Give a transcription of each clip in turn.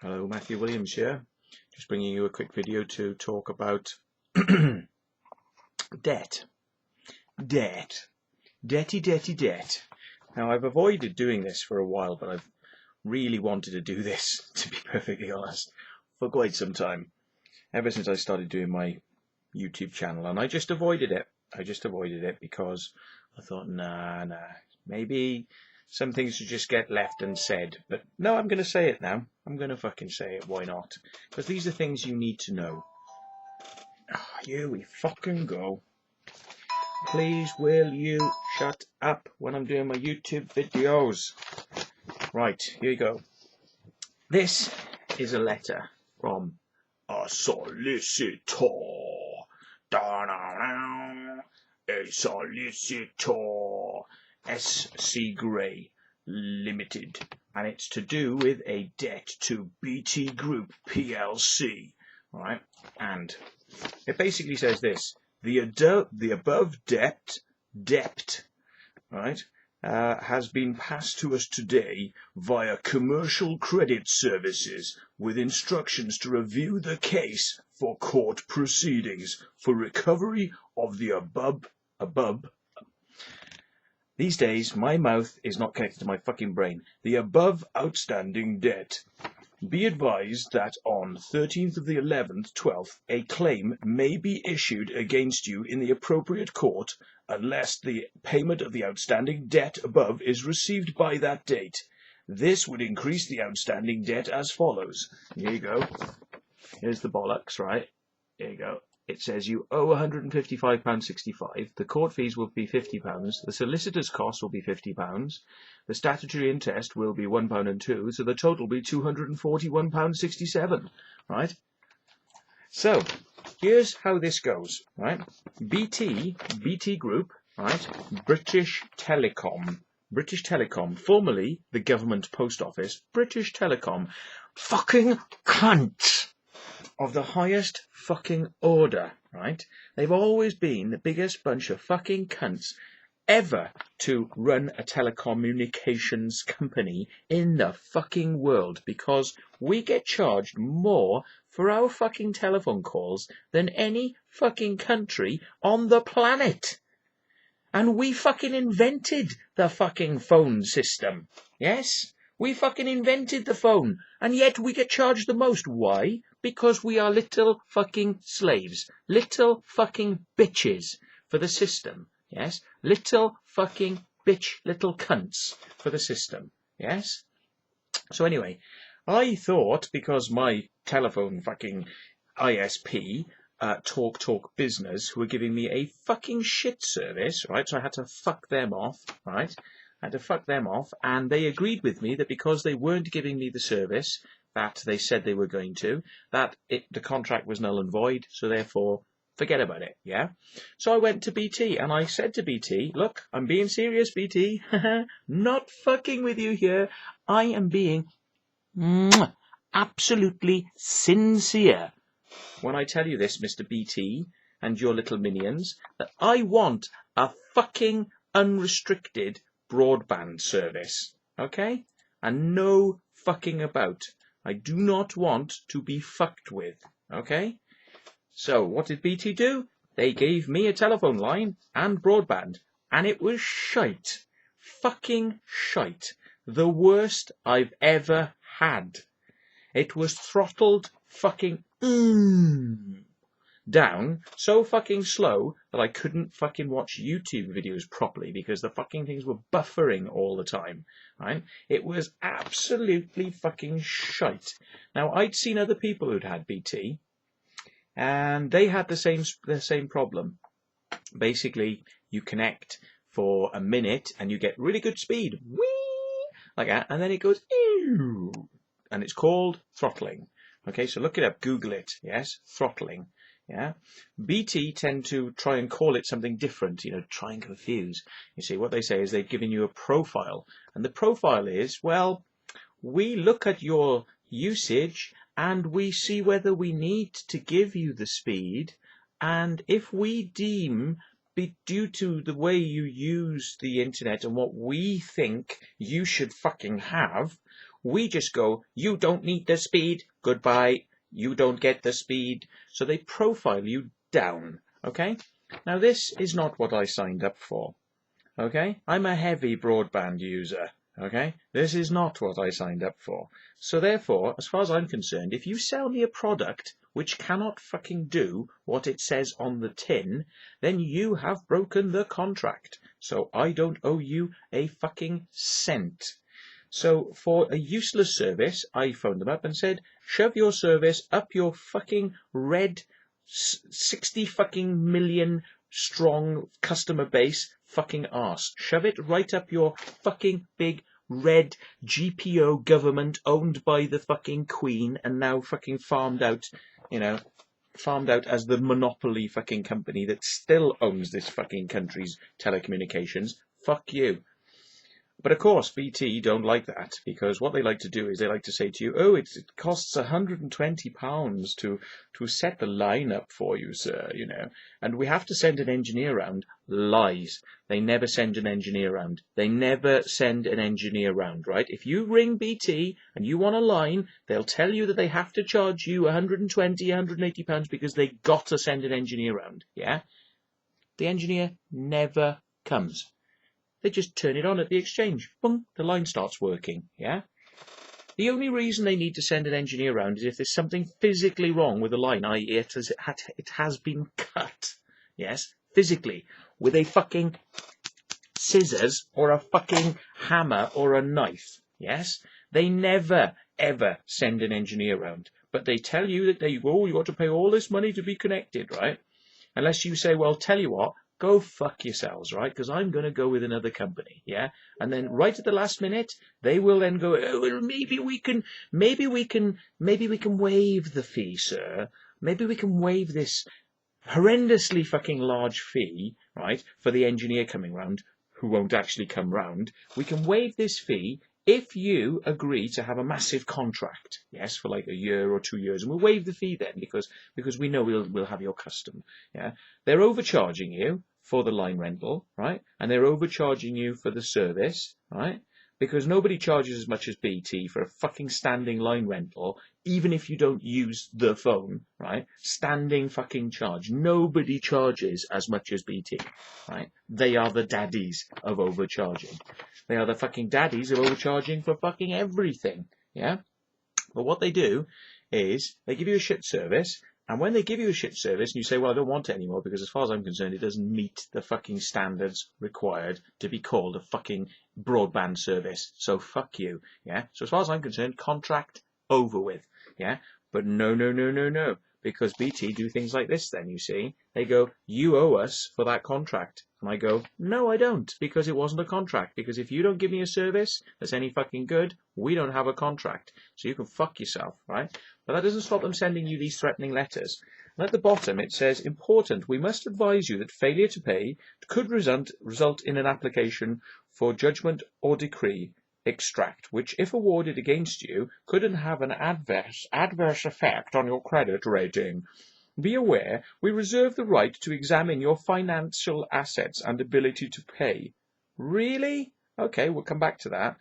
Hello, Matthew Williams here. Just bringing you a quick video to talk about debt. Debt. Now, I've avoided doing this for a while, but I've really wanted to do this, to be perfectly honest, for quite some time. Ever since I started doing my YouTube channel, and I just avoided it. Because I thought, nah, maybe some things should just get left unsaid. But no, I'm going to say it now. I'm going to fucking say it. Why not? Because these are things you need to know. Here we fucking go. Please, will you shut up when I'm doing my YouTube videos? Right, here you go. This is a letter from a solicitor. A solicitor. SC Gray Limited. And it's to do with a debt to BT Group PLC. Right? And it basically says this. The above debt, right, has been passed to us today via Commercial Credit Services with instructions to review the case for court proceedings for recovery of the above. These days, my mouth is not connected to my fucking brain. The above outstanding debt. Be advised that on 13th of the 11th, 12th, a claim may be issued against you in the appropriate court unless the payment of the outstanding debt above is received by that date. This would increase the outstanding debt as follows. Here you go. Here's the bollocks, right? Here you go. It says you owe £155.65. The court fees will be £50. The solicitor's costs will be £50. The statutory interest will be £1.02. So the total will be £241.67. Right? So here's how this goes. Right? BT Group. Right? British Telecom, formerly the government post office. British Telecom. Fucking cunt. Of the highest fucking order, right? They've always been the biggest bunch of fucking cunts ever to run a telecommunications company in the fucking world, because we get charged more for our fucking telephone calls than any fucking country on the planet. And we fucking invented the fucking phone system. Yes? We fucking invented the phone, and yet we get charged the most. Why? Because we are little fucking slaves, little fucking bitches for the system. Yes? Little fucking bitch, little cunts for the system. Yes? So I thought because my telephone fucking ISP, Talk Business, who were giving me a fucking shit service, right? So I had to fuck them off, right? And they agreed with me that because they weren't giving me the service that they said they were going to, the contract was null and void, so therefore forget about it, yeah? So I went to BT and I said to BT, look, I'm being serious, BT, not fucking with you here. I am being absolutely sincere when I tell you this, Mr. BT and your little minions, that I want a fucking unrestricted broadband service, okay? And no fucking about. I do not want to be fucked with, okay? So what did BT do? They gave me a telephone line and broadband, and it was shite. Fucking shite. The worst I've ever had. It was throttled fucking down so fucking slow that I couldn't fucking watch YouTube videos properly because the fucking things were buffering all the time, right? It was absolutely fucking shite. Now, I'd seen other people who'd had BT, and they had the same problem. Basically, you connect for a minute and you get really good speed, whee, like that, and then it goes, ew, and it's called throttling. Okay, so look it up, Google it, yes, throttling. Yeah, BT tend to try and call it something different, try and confuse. You see, what they say is they've given you a profile, and the profile is, well, we look at your usage and we see whether we need to give you the speed, and if we deem, due to the way you use the internet and what we think you should fucking have, We just go, you don't need the speed, goodbye, you don't get the speed. So they profile you down, okay? Now this is not what I signed up for, okay? I'm a heavy broadband user, okay? This is not what I signed up for. So therefore, as far as I'm concerned, if you sell me a product which cannot fucking do what it says on the tin, then you have broken the contract. So I don't owe you a fucking cent. So for a useless service, I phoned them up and said, shove your service up your fucking red 60 fucking million strong customer base fucking arse. Shove it right up your fucking big red GPO government owned by the fucking Queen and now fucking farmed out, farmed out as the monopoly fucking company that still owns this fucking country's telecommunications. Fuck you. But of course, BT don't like that, because what they like to do is they like to say to you, oh, it costs £120 to set the line up for you, sir, and we have to send an engineer round. Lies. They never send an engineer round. They never send an engineer round, right? If you ring BT and you want a line, they'll tell you that they have to charge you £120, £180 because they got to send an engineer round, yeah? The engineer never comes. They just turn it on at the exchange. Boom, the line starts working, yeah? The only reason they need to send an engineer around is if there's something physically wrong with the line, i.e. it has been cut, yes, physically, with a fucking scissors or a fucking hammer or a knife, yes? They never, ever send an engineer around. But they tell you that you got to pay all this money to be connected, right? Unless you say, well, tell you what, go fuck yourselves, right? Because I'm going to go with another company, yeah? And then right at the last minute, they will then go, oh, well, maybe we can waive the fee, sir. Maybe we can waive this horrendously fucking large fee, right, for the engineer coming round, who won't actually come round. We can waive this fee if you agree to have a massive contract, yes, for like a year or 2 years, and we'll waive the fee then because we know we'll have your custom, yeah. They're overcharging you for the line rental, right, and they're overcharging you for the service, right, because nobody charges as much as BT for a fucking standing line rental, even if you don't use the phone, right? Standing fucking charge. Nobody charges as much as BT, right? They are the daddies of overcharging. They are the fucking daddies of overcharging for fucking everything, yeah? But what they do is they give you a shit service, and when they give you a shit service and you say, well, I don't want it anymore because as far as I'm concerned, it doesn't meet the fucking standards required to be called a fucking broadband service. So fuck you, yeah? So as far as I'm concerned, contract over with, yeah? But no. Because BT do things like this then, you see. They go, you owe us for that contract. And I go, no, I don't, because it wasn't a contract. Because if you don't give me a service that's any fucking good, we don't have a contract. So you can fuck yourself, right? But that doesn't stop them sending you these threatening letters. And at the bottom it says, important, we must advise you that failure to pay could result in an application for judgment or decree extract, which, if awarded against you, could have an adverse effect on your credit rating. Be aware, we reserve the right to examine your financial assets and ability to pay. Really? Okay, we'll come back to that.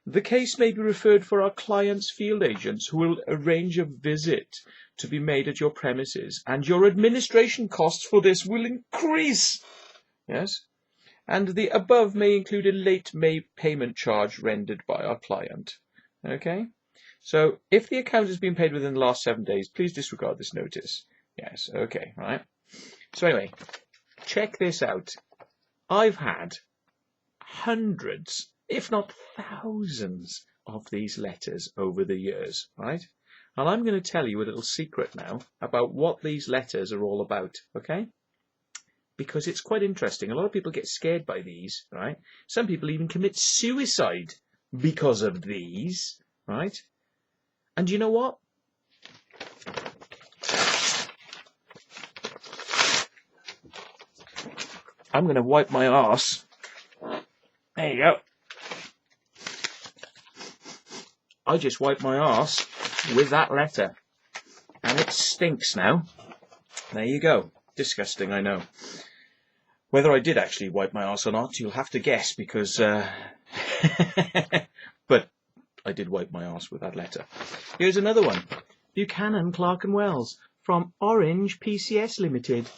The case may be referred for our client's field agents who will arrange a visit to be made at your premises, and your administration costs for this will increase. Yes? And the above may include a late payment charge rendered by our client. Okay? So, if the account has been paid within the last 7 days, please disregard this notice. Yes, okay, right. So anyway, check this out. I've had hundreds, if not thousands, of these letters over the years, right? And I'm going to tell you a little secret now about what these letters are all about, okay? Because it's quite interesting. A lot of people get scared by these, right? Some people even commit suicide because of these, right? And you know what? I'm going to wipe my arse. There you go. I just wiped my arse with that letter. And it stinks now. There you go. Disgusting, I know. Whether I did actually wipe my arse or not, you'll have to guess because... but I did wipe my arse with that letter. Here's another one. Buchanan, Clark and Wells from Orange PCS Limited.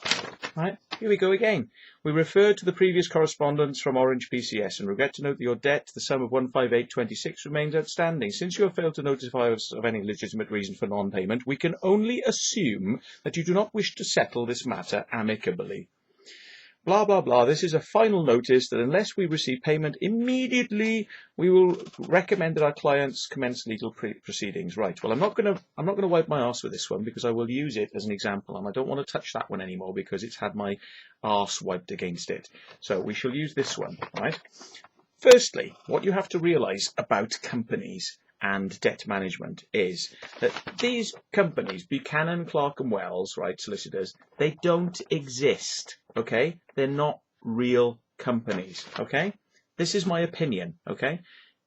Right, here we go again. We refer to the previous correspondence from Orange PCS and regret to note that your debt, the sum of 15826, remains outstanding. Since you have failed to notify us of any legitimate reason for non-payment, we can only assume that you do not wish to settle this matter amicably. Blah, blah, blah. This is a final notice that unless we receive payment immediately, we will recommend that our clients commence legal proceedings. Right. Well, I'm not going to wipe my arse with this one because I will use it as an example, and I don't want to touch that one anymore because it's had my arse wiped against it. So we shall use this one. Right. Firstly, what you have to realise about companies and debt management is that these companies, Buchanan, Clark and Wells, right, solicitors, they don't exist, okay? They're not real companies, okay? This is my opinion, okay?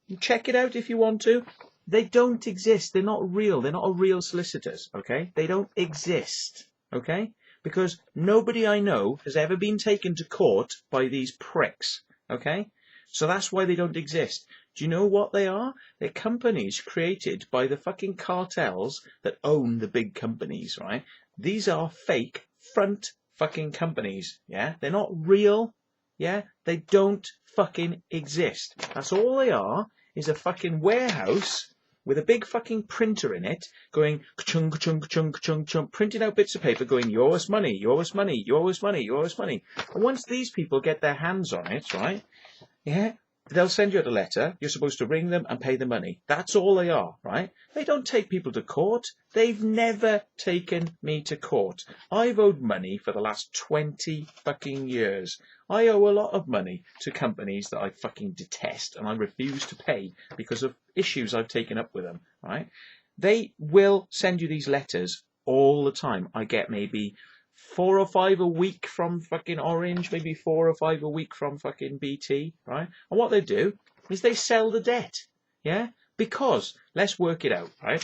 You check it out if you want to. They don't exist. They're not real. They're not real solicitors, okay? They don't exist, okay? Because nobody I know has ever been taken to court by these pricks, okay? So that's why they don't exist. Do you know what they are? They're companies created by the fucking cartels that own the big companies, right? These are fake front fucking companies, yeah? They're not real, yeah? They don't fucking exist. That's all they are, is a fucking warehouse with a big fucking printer in it going ka-chung, ka-chung, ka-chung, ka-chung, ka-chung, printing out bits of paper going, you owe us money, you owe us money, you owe us money, you owe us money. And once these people get their hands on it, right, yeah, they'll send you out a letter. You're supposed to ring them and pay the money. That's all they are, right? They don't take people to court. They've never taken me to court. I've owed money for the last 20 fucking years. I owe a lot of money to companies that I fucking detest and I refuse to pay because of issues I've taken up with them, right? They will send you these letters all the time. I get maybe 4 or 5 a week from fucking Orange, maybe 4 or 5 a week from fucking BT, right? And what they do is they sell the debt, yeah? Because, let's work it out, right?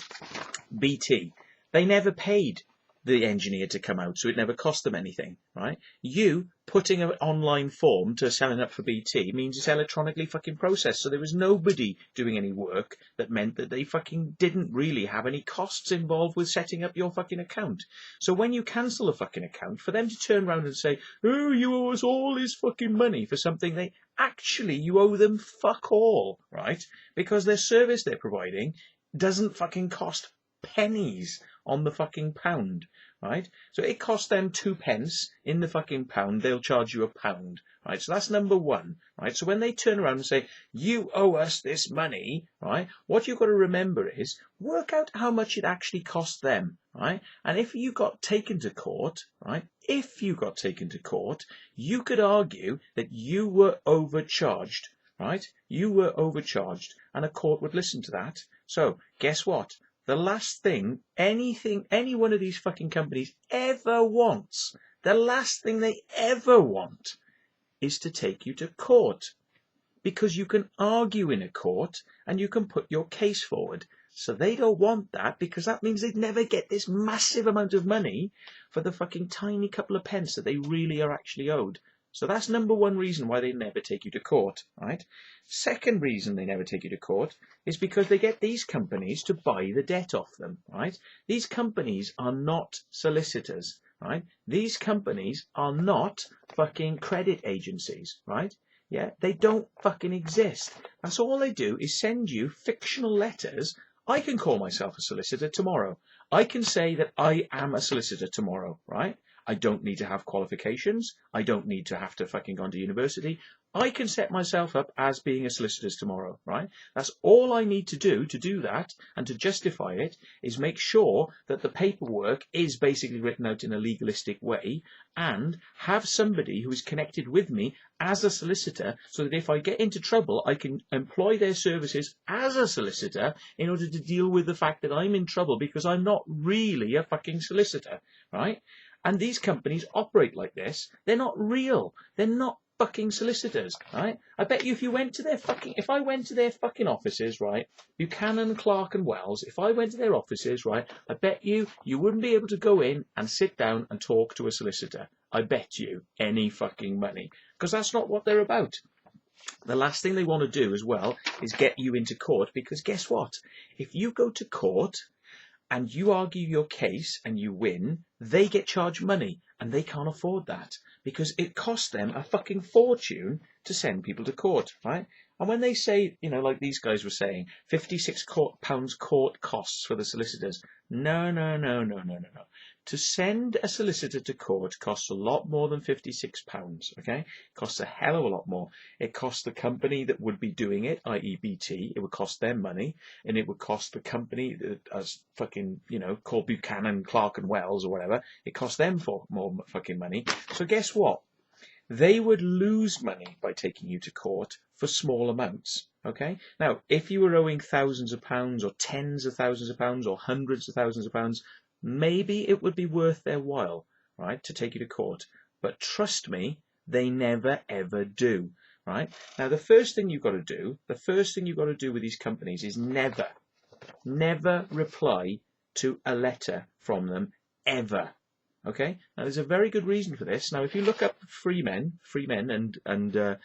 BT, they never paid the engineer to come out, so it never cost them anything, right? You putting an online form to selling up for BT means it's electronically fucking processed, so there was nobody doing any work that meant that they fucking didn't really have any costs involved with setting up your fucking account. So when you cancel a fucking account, for them to turn around and say, oh, you owe us all this fucking money for something they actually, you owe them fuck all, right? Because their service they're providing doesn't fucking cost pennies on the fucking pound, right? So it costs them 2 pence in the fucking pound, they'll charge you £1, right? So that's number one, right? So when they turn around and say, you owe us this money, right? What you've got to remember is, work out how much it actually cost them, right? And if you got taken to court, right? If you got taken to court, you could argue that you were overcharged, right? You were overcharged, and a court would listen to that. So guess what? The last thing any one of these fucking companies ever wants, the last thing they ever want is to take you to court. Because you can argue in a court and you can put your case forward. So they don't want that because that means they'd never get this massive amount of money for the fucking tiny couple of pence that they really are actually owed. So that's number one reason why they never take you to court, right? Second reason they never take you to court is because they get these companies to buy the debt off them, right? These companies are not solicitors, right? These companies are not fucking credit agencies, right? Yeah, they don't fucking exist. That's all they do is send you fictional letters. I can call myself a solicitor tomorrow. I can say that I am a solicitor tomorrow, right? I don't need to have qualifications. I don't need to have to fucking go to university. I can set myself up as being a solicitor tomorrow, right? That's all I need to do that, and to justify it is make sure that the paperwork is basically written out in a legalistic way and have somebody who is connected with me as a solicitor so that if I get into trouble, I can employ their services as a solicitor in order to deal with the fact that I'm in trouble because I'm not really a fucking solicitor, right? And these companies operate like this. They're not real. They're not fucking solicitors, right? I bet you if I went to their fucking offices, right, Buchanan, Clark and Wells, if I went to their offices, right, I bet you wouldn't be able to go in and sit down and talk to a solicitor. I bet you any fucking money. Because that's not what they're about. The last thing they want to do as well is get you into court, because guess what? If you go to court and you argue your case and you win, they get charged money, and they can't afford that because it costs them a fucking fortune to send people to court, right? And when they say, like these guys were saying, £56 court costs for the solicitors. No, no, no, no, no, no, no. To send a solicitor to court costs a lot more than £56, okay? It costs a hell of a lot more. It costs the company that would be doing it, i.e. BT, it would cost them money, and it would cost the company that as fucking, called Buchanan, Clark and Wells or whatever, it cost them for more fucking money. So guess what? They would lose money by taking you to court for small amounts. Okay? Now, if you were owing thousands of pounds or tens of thousands of pounds or hundreds of thousands of pounds, maybe it would be worth their while, right, to take you to court. But trust me, they never ever do, right? Now, the first thing you've got to do with these companies is never reply to a letter from them, ever. Okay? Now, there's a very good reason for this. Now, if you look up Free Men and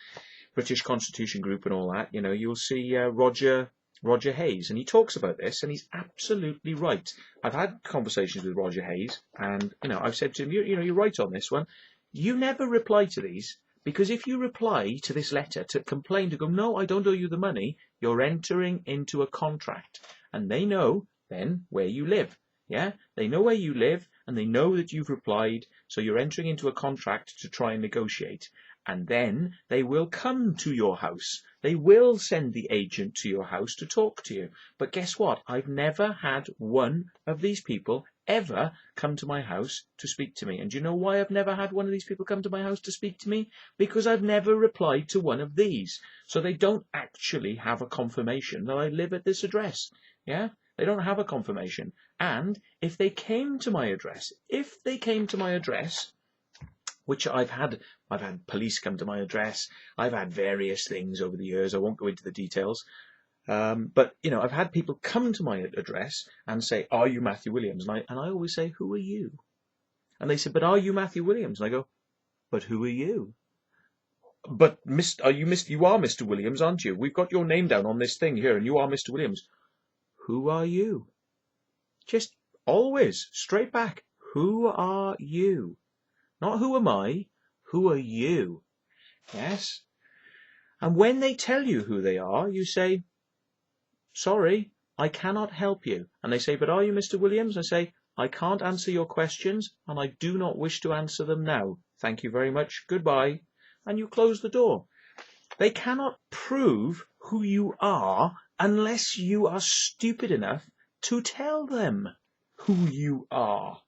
British Constitution Group and all that, you'll see Roger Hayes, and he talks about this, and he's absolutely right. I've had conversations with Roger Hayes, and I've said to him, you're right on this one. You never reply to these, because if you reply to this letter to complain, to go, no, I don't owe you the money, you're entering into a contract, and they know then where you live. Yeah, they know where you live, and they know that you've replied, so you're entering into a contract to try and negotiate. And then they will come to your house. They will send the agent to your house to talk to you. But guess what? I've never had one of these people ever come to my house to speak to me. And do you know why I've never had one of these people come to my house to speak to me? Because I've never replied to one of these. So they don't actually have a confirmation that I live at this address. Yeah? They don't have a confirmation. And if they came to my address, which I've had police come to my address, I've had various things over the years, I won't go into the details, but I've had people come to my address and say, are you Matthew Williams? And I always say, who are you? And they said, but are you Matthew Williams? And I go, but who are you? But you are Mr. Williams, aren't you? We've got your name down on this thing here, and you are Mr. Williams. Who are you? Just always straight back. Who are you? Not who am I? Who are you? Yes. And when they tell you who they are, you say, sorry, I cannot help you. And they say, but are you Mr. Williams? I say, I can't answer your questions, and I do not wish to answer them now. Thank you very much. Goodbye. And you close the door. They cannot prove who you are unless you are stupid enough to tell them who you are.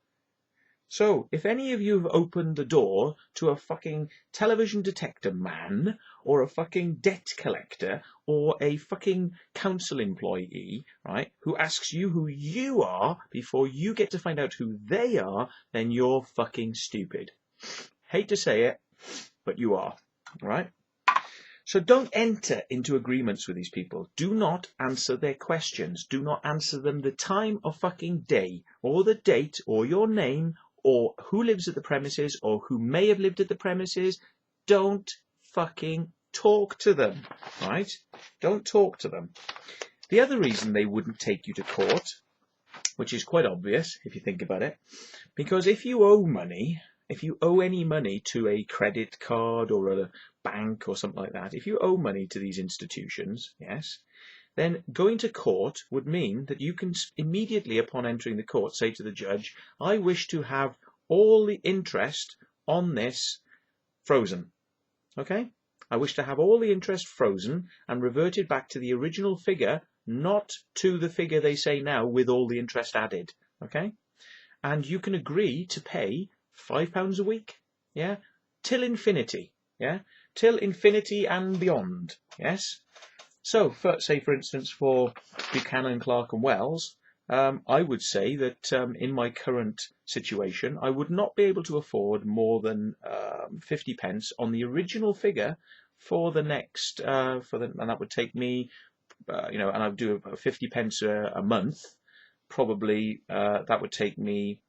So, if any of you have opened the door to a fucking television detector man, or a fucking debt collector, or a fucking council employee, right, who asks you who you are before you get to find out who they are, then you're fucking stupid. Hate to say it, but you are, right? So don't enter into agreements with these people. Do not answer their questions. Do not answer them the time of fucking day, or the date, or your name, or who lives at the premises, or who may have lived at the premises. Don't fucking talk to them, right? Don't talk to them. The other reason they wouldn't take you to court, which is quite obvious if you think about it, because if you owe any money to a credit card or a bank or something like that, if you owe money to these institutions, yes, then going to court would mean that you can immediately upon entering the court say to the judge, I wish to have all the interest on this frozen. Okay? I wish to have all the interest frozen and reverted back to the original figure, not to the figure they say now with all the interest added. Okay? And you can agree to pay £5 a week, yeah, till infinity, yeah, till infinity and beyond, yes. So, for instance, for Buchanan, Clark and Wells, I would say that in my current situation, I would not be able to afford more than 50 pence on the original figure for the next, and that would take me, and I would do 50 pence a month. Probably that would take me,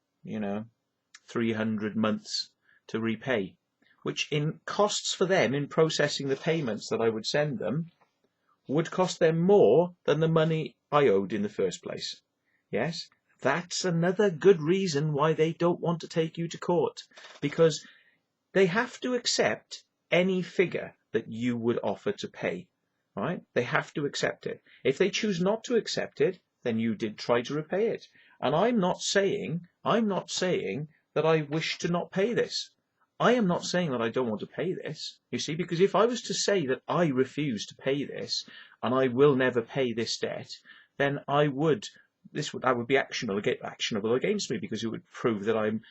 300 months to repay. which in costs for them in processing the payments that I would send them would cost them more than the money I owed in the first place. Yes, that's another good reason why they don't want to take you to court, because they have to accept any figure that you would offer to pay, right? They have to accept it. If they choose not to accept it, then you did try to repay it. And I'm not saying that I wish to not pay this. I am not saying that I don't want to pay this, you see, because if I was to say that I refuse to pay this and I will never pay this debt, then that would be actionable against me, because it would prove that I'm,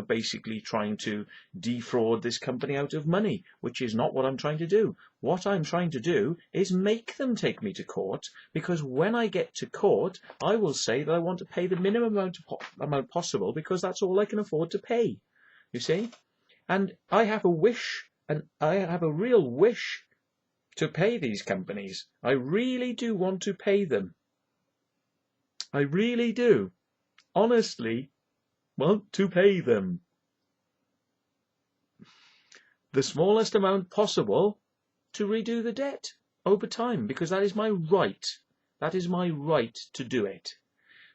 basically trying to defraud this company out of money, which is not what I'm trying to do. What I'm trying to do is make them take me to court, because when I get to court, I will say that I want to pay the minimum amount possible, because that's all I can afford to pay, you see. And I have a wish, and I have a real wish to pay these companies. I really do want to pay them. I really do, honestly, want to pay them the smallest amount possible to redo the debt over time, because that is my right. That is my right to do it.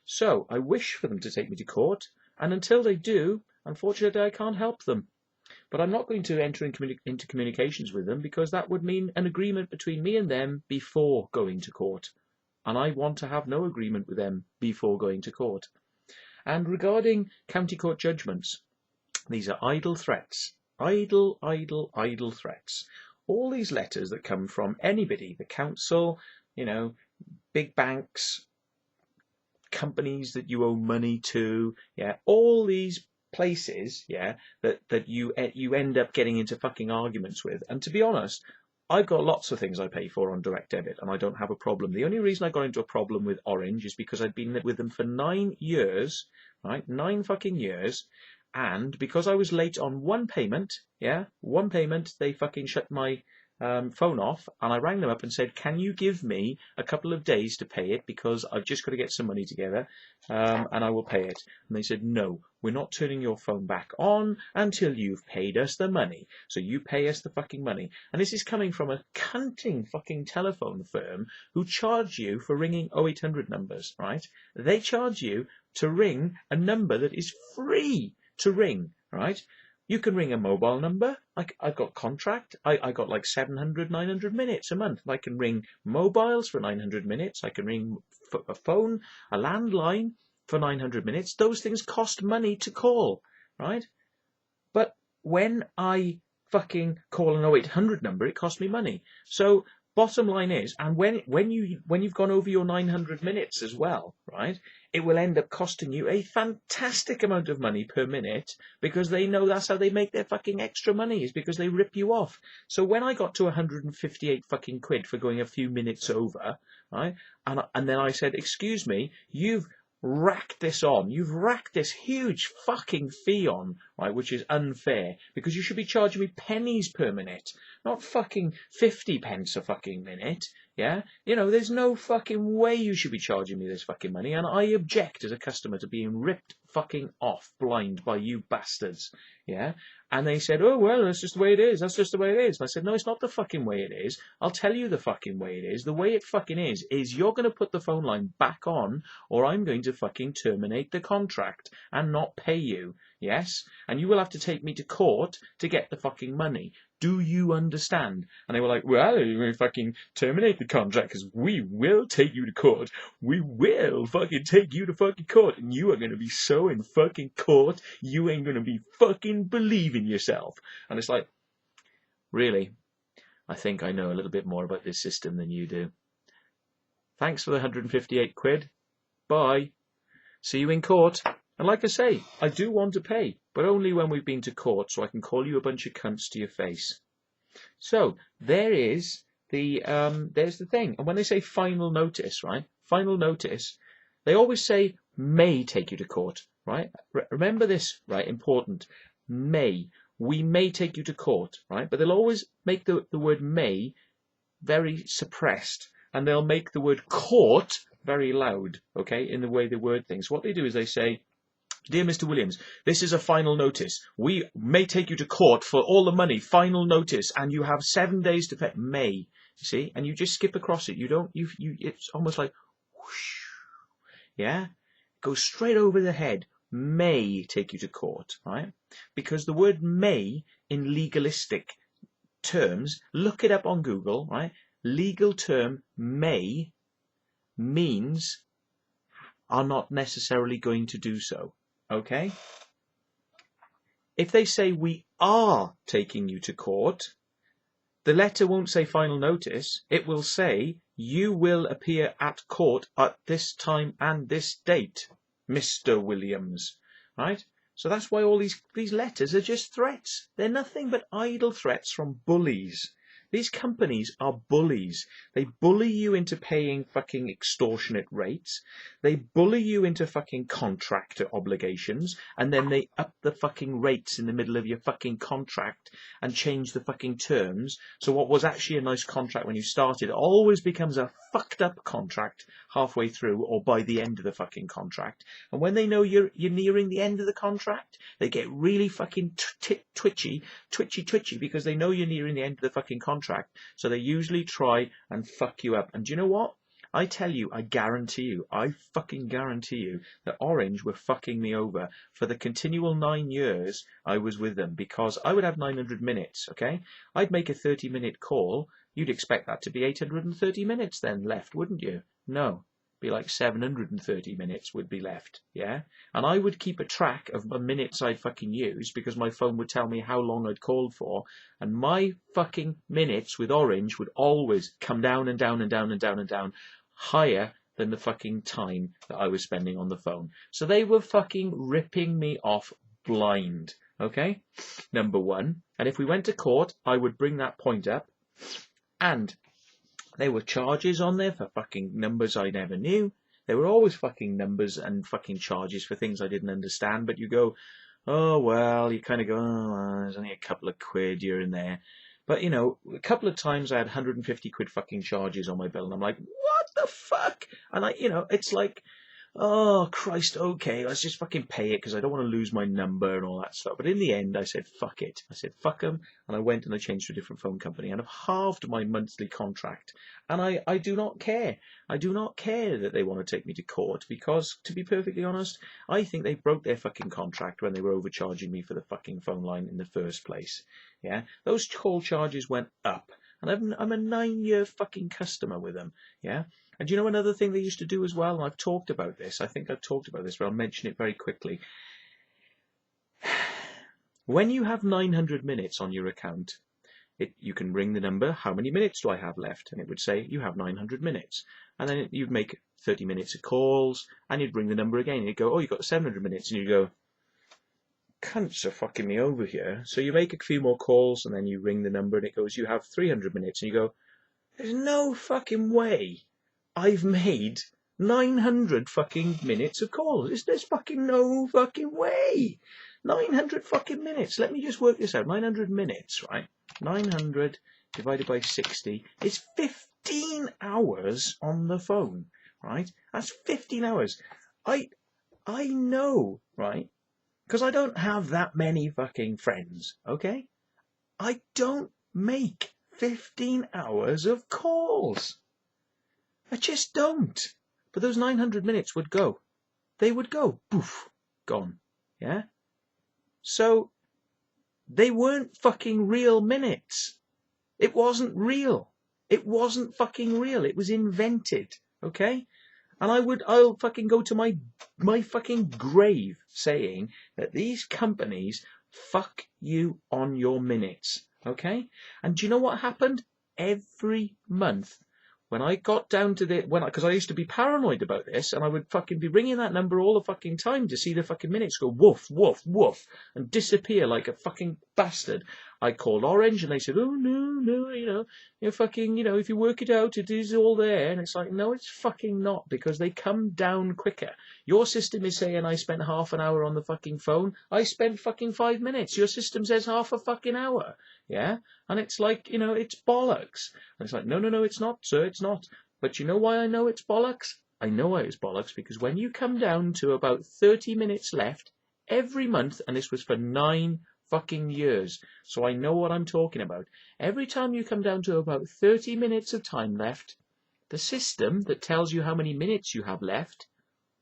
So I wish for them to take me to court, and until they do, unfortunately, I can't help them. But I'm not going to enter into communications with them, because that would mean an agreement between me and them before going to court. And I want to have no agreement with them before going to court. And regarding county court judgments, these are idle threats. Idle threats. All these letters that come from anybody, the council, big banks, companies that you owe money to, all these places, that you end up getting into fucking arguments with. And to be honest, I've got lots of things I pay for on direct debit, and I don't have a problem. The only reason I got into a problem with Orange is because I'd been with them for 9 years, right? 9 fucking years. And because I was late on one payment, they fucking shut my phone off, and I rang them up and said, can you give me a couple of days to pay it, because I've just got to get some money together, and I will pay it. And they said, no, we're not turning your phone back on until you've paid us the money. So you pay us the fucking money. And this is coming from a cunting fucking telephone firm who charge you for ringing 0800 numbers, right? They charge you to ring a number that is free to ring, right? You can ring a mobile number. I've got contract. I got like 700, 900 minutes a month. I can ring mobiles for 900 minutes. I can ring a phone, a landline for 900 minutes. Those things cost money to call, right? But when I fucking call an 0800 number, it costs me money. So bottom line is, and when you've gone over your 900 minutes as well, right, it will end up costing you a fantastic amount of money per minute, because they know that's how they make their fucking extra money, is because they rip you off. So when I got to 158 fucking quid for going a few minutes over, right, and then I said, excuse me, you've racked this huge fucking fee on, right, which is unfair, because you should be charging me pennies per minute, not fucking 50 pence a fucking minute, there's no fucking way you should be charging me this fucking money, and I object as a customer to being ripped fucking off blind by you bastards, And they said, oh, well, that's just the way it is. That's just the way it is. And I said, no, it's not the fucking way it is. I'll tell you the fucking way it is. The way it fucking is you're going to put the phone line back on, or I'm going to fucking terminate the contract and not pay you. Yes? And you will have to take me to court to get the fucking money. Do you understand? And they were like, well, you fucking terminate the contract, because we will take you to court. We will fucking take you to fucking court. And you are going to be so in fucking court, you ain't going to be fucking believing yourself. And it's like, really? I think I know a little bit more about this system than you do. Thanks for the 158 quid. Bye. See you in court. And like I say, I do want to pay, but only when we've been to court, so I can call you a bunch of cunts to your face. So there's the thing. And when they say final notice, right? Final notice, they always say may take you to court, right? Remember this, right? Important. May. We may take you to court, right? But they'll always make the word may very suppressed, and they'll make the word court very loud, okay, in the way they word things. What they do is they say, Dear Mr. Williams, this is a final notice. We may take you to court for all the money. Final notice, and you have 7 days to pay. May, you see, and you just skip across it. You don't. You. It's almost like, whoosh, yeah, goes straight over the head. May take you to court, right? Because the word may in legalistic terms, look it up on Google, right? Legal term may means are not necessarily going to do so. Okay? If they say we are taking you to court, the letter won't say final notice. It will say you will appear at court at this time and this date, Mr. Williams. Right? So that's why all these letters are just threats. They're nothing but idle threats from bullies. These companies are bullies. They bully you into paying fucking extortionate rates. They bully you into fucking contractor obligations, and then they up the fucking rates in the middle of your fucking contract and change the fucking terms. So what was actually a nice contract when you started always becomes a fucked up contract halfway through or by the end of the fucking contract. And when they know you're nearing the end of the contract, they get really fucking twitchy because they know you're nearing the end of the fucking contract. So they usually try and fuck you up. And do you know what? I tell you, I fucking guarantee you that Orange were fucking me over for the continual 9 years I was with them, because I would have 900 minutes, okay? I'd make a 30-minute call. You'd expect that to be 830 minutes then left, wouldn't you? No. Be like 730 minutes would be left, yeah? And I would keep a track of the minutes I'd fucking used, because my phone would tell me how long I'd called for, and my fucking minutes with Orange would always come down and down and down and down and down, higher than the fucking time that I was spending on the phone. So they were fucking ripping me off blind, okay? Number one. And if we went to court, I would bring that point up, and there were charges on there for fucking numbers I never knew. There were always fucking numbers and fucking charges for things I didn't understand. But you go, oh, well, you kind of go, oh, well, there's only a couple of quid here and there. But, you know, a couple of times I had 150 quid fucking charges on my bill. And I'm like, what the fuck? And it's like, oh, Christ, okay, let's just fucking pay it because I don't want to lose my number and all that stuff. But in the end, I said, fuck it. I said, fuck them. And I went and I changed to a different phone company. And I've halved my monthly contract. And I do not care. I do not care that they want to take me to court because, to be perfectly honest, I think they broke their fucking contract when they were overcharging me for the fucking phone line in the first place. Yeah? Those call charges went up. And I'm a 9-year fucking customer with them. Yeah? And do you know another thing they used to do as well? And I've talked about this. I think I've talked about this, but I'll mention it very quickly. When you have 900 minutes on your account, you can ring the number, how many minutes do I have left? And it would say, you have 900 minutes. And then you'd make 30 minutes of calls, and you'd ring the number again. And you'd go, oh, you've got 700 minutes. And you'd go, cunts are fucking me over here. So you make a few more calls, and then you ring the number, and it goes, you have 300 minutes. And you go, there's no fucking way I've made 900 fucking minutes of calls. There's fucking no fucking way. 900 fucking minutes. Let me just work this out. 900 minutes, right? 900 divided by 60 is 15 hours on the phone, right? That's 15 hours. I know, right? Because I don't have that many fucking friends, okay? I don't make 15 hours of calls. I just don't. But those 900 minutes would go. They would go. Poof. Gone. Yeah? So, they weren't fucking real minutes. It wasn't real. It wasn't fucking real. It was invented. Okay? And I'll fucking go to my fucking grave saying that these companies fuck you on your minutes. Okay? And do you know what happened? Every month, when I got down to because I used to be paranoid about this, and I would fucking be ringing that number all the fucking time to see the fucking minutes go woof, woof, woof, and disappear like a fucking bastard. I called Orange, and they said, oh, no, you're fucking, if you work it out, it is all there. And it's like, no, it's fucking not, because they come down quicker. Your system is saying I spent half an hour on the fucking phone. I spent fucking 5 minutes. Your system says half a fucking hour. Yeah? And it's like, it's bollocks. And it's like, no, it's not, sir, it's not. But you know why I know it's bollocks? I know why it was bollocks, because when you come down to about 30 minutes left every month, and this was for 9 fucking years, so I know what I'm talking about. Every time you come down to about 30 minutes of time left, the system that tells you how many minutes you have left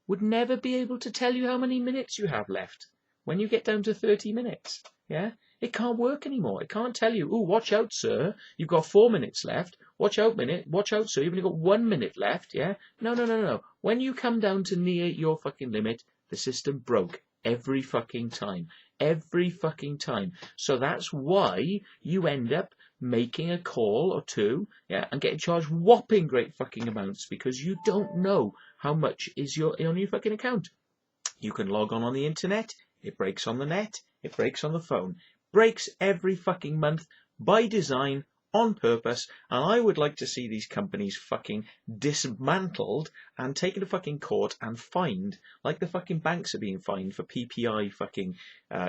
would never be able to tell you how many minutes you have left when you get down to 30 minutes. Yeah? It can't work anymore. It can't tell you, oh, watch out, sir. You've got 4 minutes left. Watch out, sir. You've only got 1 minute left. Yeah? No. When you come down to near your fucking limit, the system broke every fucking time. Every fucking time. So that's why you end up making a call or two, yeah, and getting charged whopping great fucking amounts because you don't know how much is on your fucking account. You can log on the internet, it breaks on the net, it breaks on the phone. Breaks every fucking month by design, on purpose, and I would like to see these companies fucking dismantled and taken to fucking court and fined, like the fucking banks are being fined for PPI fucking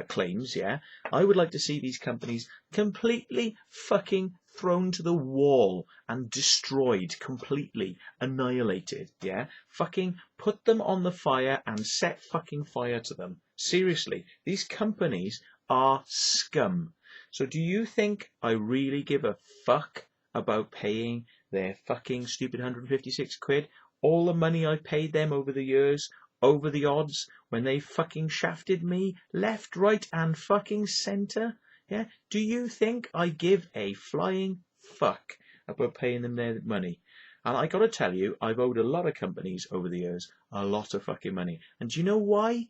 claims, yeah? I would like to see these companies completely fucking thrown to the wall and destroyed, completely annihilated, yeah? Fucking put them on the fire and set fucking fire to them. Seriously, these companies are scum. So do you think I really give a fuck about paying their fucking stupid 156 quid? All the money I paid them over the years, over the odds, when they fucking shafted me left, right and fucking centre? Yeah? Do you think I give a flying fuck about paying them their money? And I gotta tell you, I've owed a lot of companies over the years a lot of fucking money. And do you know why?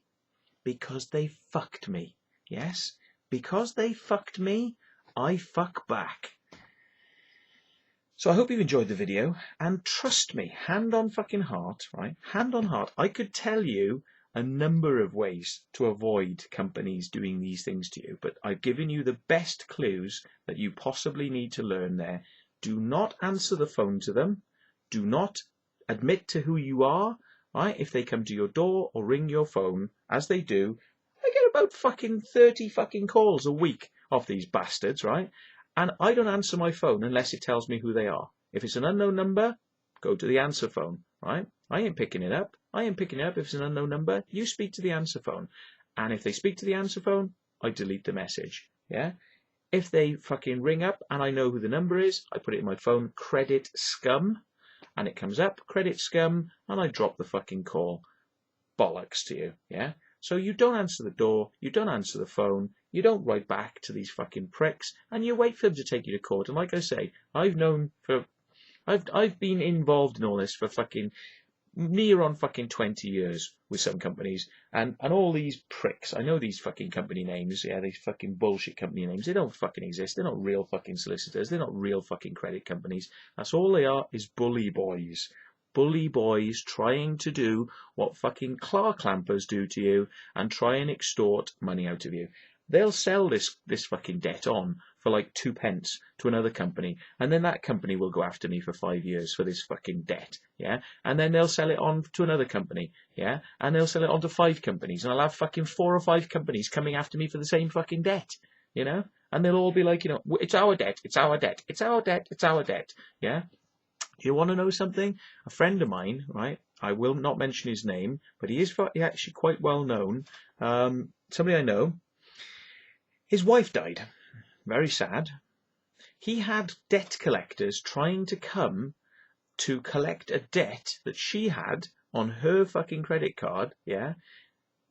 Because they fucked me. Yes? Because they fucked me, I fuck back. So I hope you've enjoyed the video, and trust me, hand on fucking heart, right? Hand on heart, I could tell you a number of ways to avoid companies doing these things to you, but I've given you the best clues that you possibly need to learn there. Do not answer the phone to them. Do not admit to who you are, right? If they come to your door or ring your phone, as they do, I get about fucking 30 fucking calls a week off these bastards, right? And I don't answer my phone unless it tells me who they are. If it's an unknown number, go to the answer phone, right? I ain't picking it up. I ain't picking it up if it's an unknown number. You speak to the answer phone. And if they speak to the answer phone, I delete the message, yeah? If they fucking ring up and I know who the number is, I put it in my phone, credit scum, and it comes up, credit scum, and I drop the fucking call. Bollocks to you, yeah? So you don't answer the door, you don't answer the phone, you don't write back to these fucking pricks, and you wait for them to take you to court. And like I say, I've been involved in all this for fucking near on fucking 20 years with some companies, and all these pricks. I know these fucking company names, yeah, these fucking bullshit company names. They don't fucking exist. They're not real fucking solicitors. They're not real fucking credit companies. That's all they are, is bully boys. Bully boys trying to do what fucking car clampers do to you and try and extort money out of you. They'll sell this fucking debt on for like 2 pence to another company, and then that company will go after me for 5 years for this fucking debt, yeah? And then they'll sell it on to another company, yeah? And they'll sell it on to 5 companies, and I'll have fucking 4 or 5 companies coming after me for the same fucking debt, you know? And they'll all be like, you know, it's our debt, it's our debt, it's our debt, it's our debt, yeah? You want to know something? A friend of mine, right? I will not mention his name, but he is actually quite well known. Somebody I know. His wife died. Very sad. He had debt collectors trying to come to collect a debt that she had on her fucking credit card, yeah?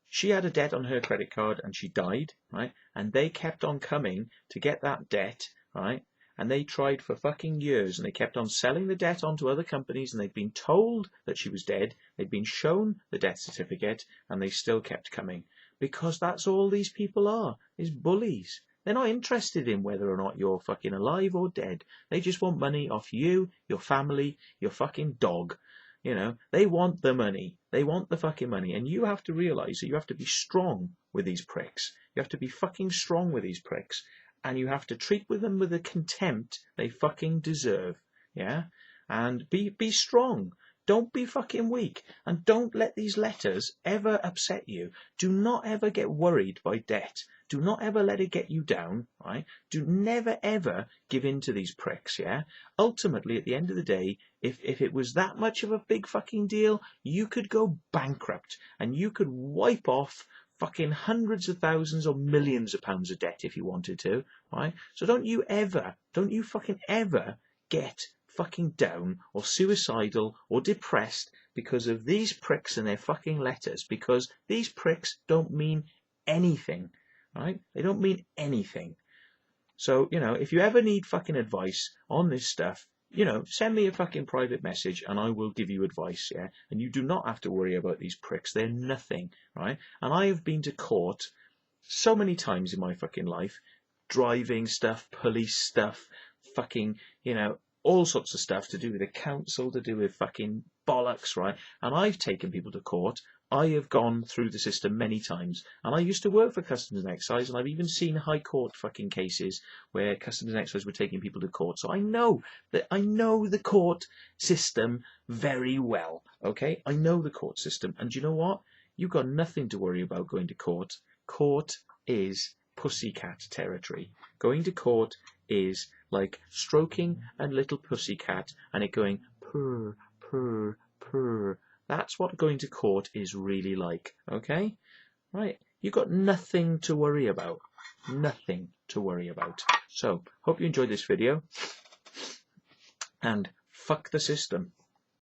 She had a debt on her credit card and she died, right? And they kept on coming to get that debt, right? And they tried for fucking years, and they kept on selling the debt onto other companies, and they'd been told that she was dead, they'd been shown the death certificate, and they still kept coming. Because that's all these people are, is bullies. They're not interested in whether or not you're fucking alive or dead. They just want money off you, your family, your fucking dog. You know, they want the money. They want the fucking money. And you have to realise that you have to be strong with these pricks. You have to be fucking strong with these pricks. And you have to treat with them with the contempt they fucking deserve, yeah? And be strong. Don't be fucking weak, and don't let these letters ever upset you. Do not ever get worried by debt. Do not ever let it get you down, right? Do never ever give in to these pricks, yeah? Ultimately, at the end of the day, if it was that much of a big fucking deal, you could go bankrupt, and you could wipe off fucking hundreds of thousands or millions of pounds of debt if you wanted to, right? So don't you fucking ever get fucking down or suicidal or depressed because of these pricks and their fucking letters, because these pricks don't mean anything, right? They don't mean anything. So, if you ever need fucking advice on this stuff, send me a fucking private message and I will give you advice, yeah? And you do not have to worry about these pricks. They're nothing, right? And I have been to court so many times in my fucking life, driving stuff, police stuff, fucking, all sorts of stuff to do with the council, to do with fucking bollocks, right? And I've taken people to court. I have gone through the system many times, and I used to work for Customs and Excise, and I've even seen High Court fucking cases where Customs and Excise were taking people to court. So I know the court system very well, okay? I know the court system, and you know what? You've got nothing to worry about going to court. Court is pussycat territory. Going to court is like stroking a little pussycat and it going purr, purr, purr. That's what going to court is really like, okay? Right, you've got nothing to worry about. Nothing to worry about. So, hope you enjoyed this video. And fuck the system.